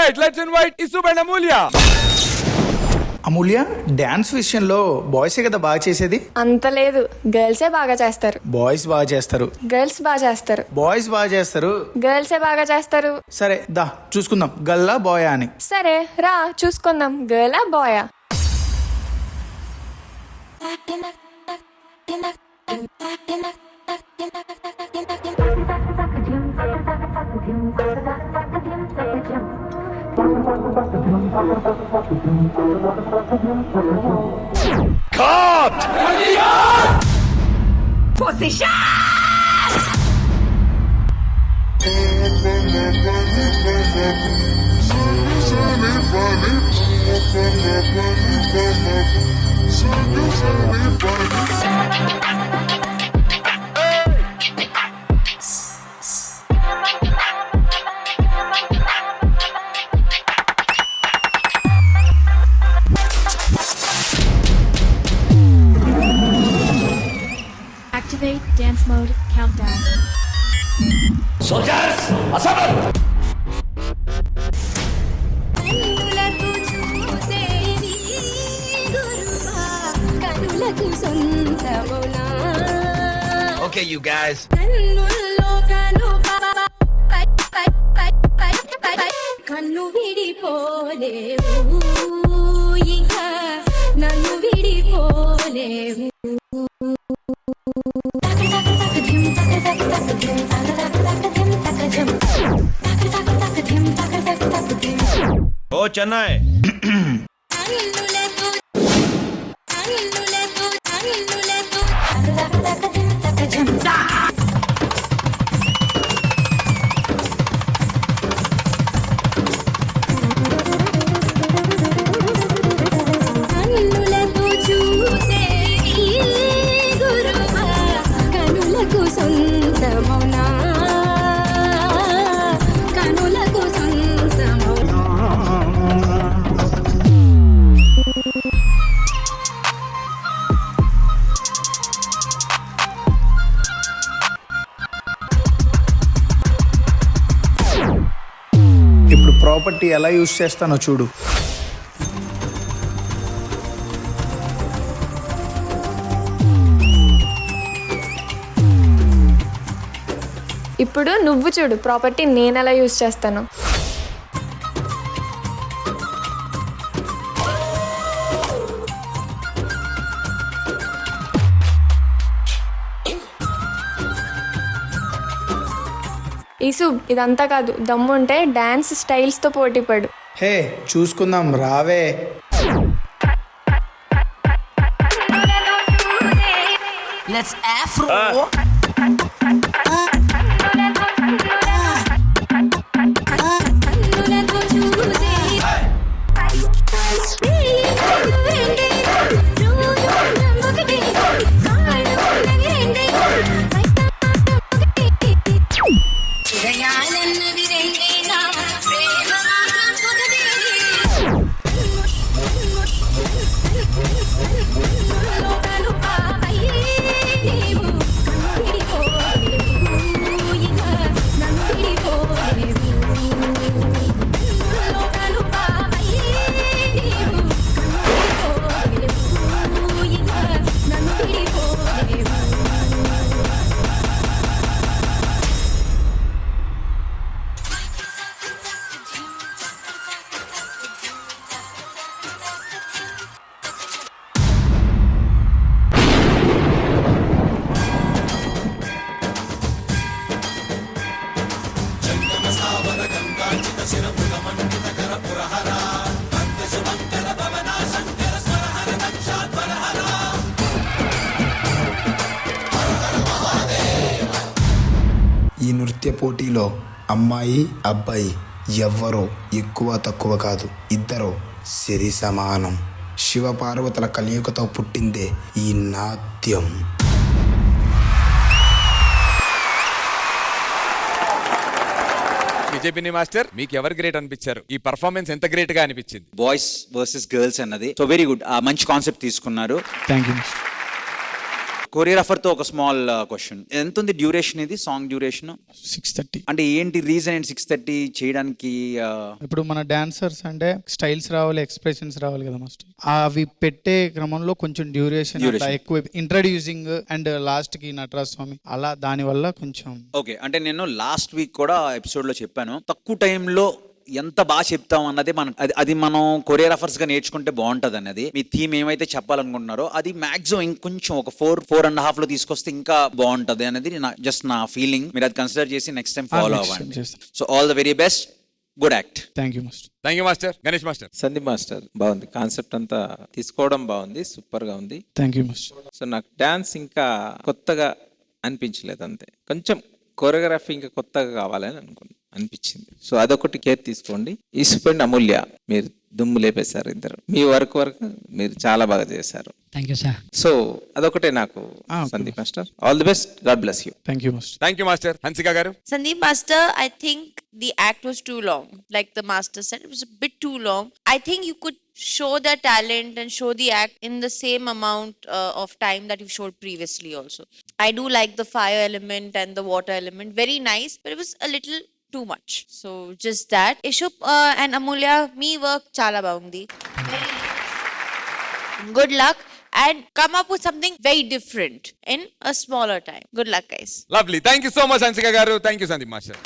Right, let's invite Isu and Amulya. Amulya, dance విషయంలో బాయ్సే కదా బాగా చేసేది? అంత లేదు, గర్ల్సే బాగా చేస్తారు. బాయ్స్ బాగా చేస్తారు. గర్ల్స్ బాగా చేస్తారు. బాయ్స్ బాగా చేస్తారు. గర్ల్సే బాగా చేస్తారు. సరే దా చూసుకుందాం, గల్లా బాయా అని. సరే రా చూసుకుందాం, గర్లా బాయా. Activate dance mode countdown. Soldiers, assemble! Okay, you guys. కన్ను విడిపోలేవు ఇంకా నన్ను విడిపోలేవు. Oh, Chennai. కన్నులతో చూసే గురువా కనులకు సొంతమౌనా కనులకు సొంతమౌనా. ఇప్పుడు ప్రాపర్టీ ఎలా యూజ్ చేస్తానో చూడు. ఇప్పుడు నువ్వు చూడు ప్రాపర్టీ నేను ఎలా యూజ్ చేస్తాను. ఈసు, ఇదంతా కాదు, దమ్ముంటే డాన్స్ స్టైల్స్ తో పోటీ పడు. హే చూసుకుందాం రావే. Let's afro. కన్నులతో చూసే హృదయాలన్నది రెండేనా ప్రేమ మాత్రం ఒకటే. లోకాలు పాపై నీవు నన్ను విడిపోలేవు ఇంకా నన్ను విడిపోలేవు. లోకాలు పాపై నీవు నన్ను విడిపోలేవు ఇంకా నన్ను విడిపోలేవు. ఈ నృత్య పోటీలో అమ్మాయి అబ్బాయి ఎవ్వరో ఎక్కువ తక్కువ కాదు, ఇద్దరు సరి సమానం. శివపార్వతుల కలియుగతో పుట్టిందే ఈ నాట్యం. విజయ్ మాస్టర్, మీకు ఎవరు గ్రేట్ అనిపించారు? ఈ పర్ఫార్మెన్స్ ఎంత గ్రేట్ గా అనిపించింది? బాయ్స్ వర్సెస్ గర్ల్స్ అన్నది సో వెరీ గుడ్. మంచి కాన్సెప్ట్ తీసుకున్నారు. Thank you. కొరియోగ్రాఫర్ తో ఒక స్మాల్ క్వశ్చన్, ఎంత ఉంది డ్యూరేషన్? ఇది సాంగ్ డ్యూరేషన్ 6:30. అంటే ఏంటి రీజన్ ఏంటి 6:30 చేయడానికి? ఇప్పుడు మన డాన్సర్స్ అంటే స్టైల్స్ రావాలి, ఎక్స్ప్రెషన్స్ రావాలి కదా మాస్టర్. అవి పెట్టే క్రమంలో కొంచెం డ్యూరేషన్ ఎక్కువ, ఇంట్రడ్యూసింగ్ అండ్ లాస్ట్ కి నటరాజ్ స్వామి అలా, దాని వల్ల కొంచెం. ఓకే, అంటే నేను లాస్ట్ వీక్ కూడా ఎపిసోడ్ లో చెప్పాను, తక్కువ టైంలో ఎంత బాగా చెప్తాం అన్నది మనం అది మనం కొరియోగ్రాఫర్స్ గా నేర్చుకుంటే బాగుంటది అన్నది. మీ థీమ్ ఏమైతే చెప్పాలనుకుంటున్నారో అది మాక్సిమం ఇంకొంచెం ఒక 4.5 లో తీసుకొస్తే ఇంకా బాగుంటది అనేది జస్ట్ నా ఫీలింగ్. మీరు అది కన్సిడర్ చేసి నెక్స్ట్ టైం ఫాలో అవ్వండి. So all the very best, good act. Thank you master. Thank you master. Ganesh master. Sandeep master బాగుంది, కాన్సెప్ట్ అంతా తీసుకోవడం బాగుంది, సూపర్ గా ఉంది. Thank you master. సో నాకు డాన్స్ ఇంకా కొత్తగా అనిపించలేదు, అంతే. కొంచెం కొరియోగ్రఫీ ఇంకా కొత్తగా కావాలని అనిపించింది. సో అదొకటి కేర్ తీసుకోండి. ఈసుపండి అమూల్య, మీరు దుమ్ము లేపేశారు ఇద్దరు. మీ వరకు మీరు చాలా బాగా చేశారు. Thank you sir. సో అదొకటే నాకు. Sandeep master, all the best, God bless you. Thank you master. Thank you master. Hansika గారు. Sandeep Master, I think the act was too long. Like the master said, it was a bit too long. I think you could show the talent and show the act in the same amount of time that you've showed previously also. I do like the fire element and the water element. Very nice, but it was a little too much. So just that. Ishup and Amulya, me work chala baundi. Good luck. And come up with something very different in a smaller time. Good luck, guys. Lovely. Thank you so much, Hansika garu. Thank you, Sandeep Master.